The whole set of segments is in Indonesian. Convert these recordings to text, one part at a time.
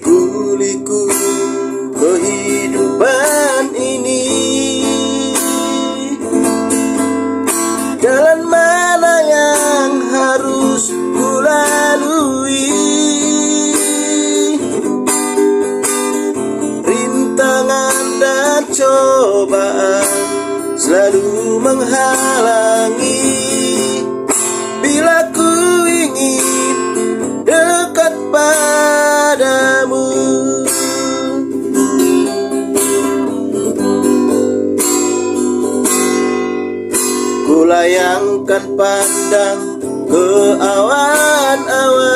kuliku kehidupan ini. Jalan mana yang harus kulalui? Rintangan dan cobaan selalu menghalangi. Bila ku ingin dekat padamu, kulayangkan pandang ke awan-awan.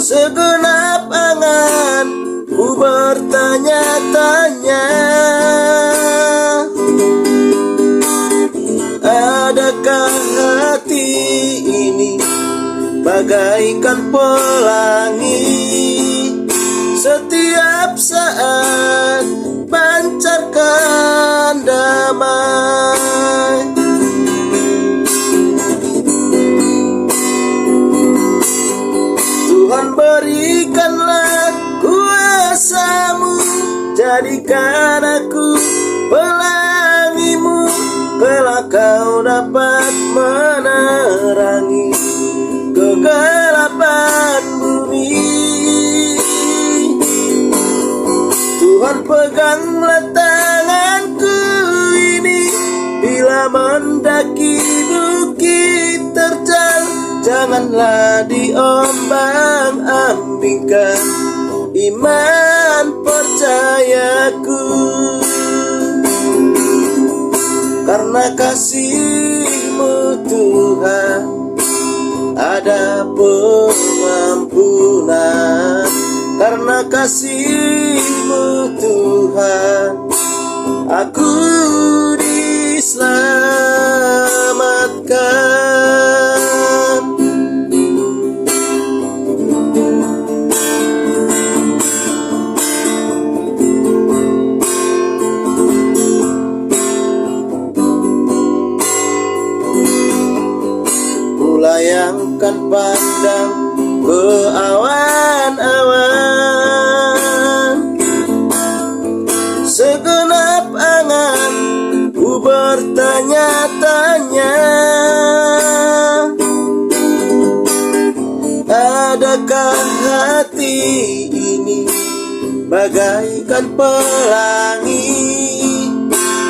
Segenap angan ku bertanya-tanya, adakah hati ini bagaikan pelangi, setiap saat pancarkan damai. Tuhan, berikanlah kuasa-Mu, jadikan aku pelangi-Mu, kelak Kau dapat menerangi kegelapan bumi. Tuhan, peganglah tanganku ini, bila mendaki bukit terjal, janganlah diombang-ambingkan iman percayaku. Karena kasih-Mu Tuhan ada pengampunan, karena kasih-Mu Tuhan aku diselamatkan. Kulayangkan pandang ke awan-awan. Segenap angan ku bertanya-tanya, adakah hati ini bagaikan pelangi,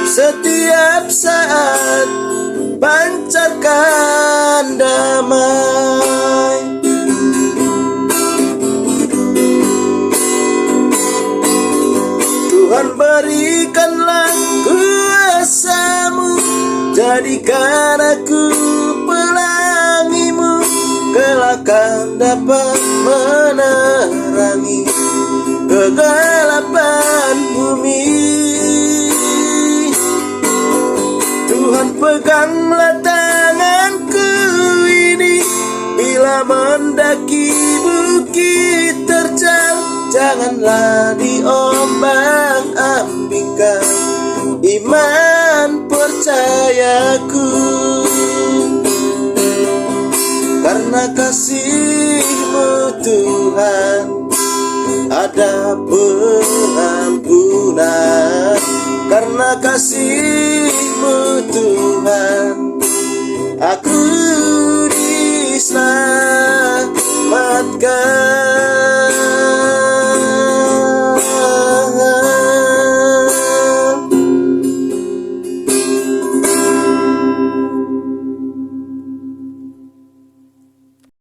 setiap saat pancarkan damai. Tuhan, berikanlah kuasa-Mu, jadikan aku pelangi-Mu, kelak Kau dapat menerangi kegelapan bumi. Tuhan, peganglah tanganku ini, bila mendaki bukit terjal, janganlah diombang-ambingkan iman percayaku. Karena kasih-Mu Tuhan ada pengampunan, karena kasih-Mu Tuhan aku diselamatkan.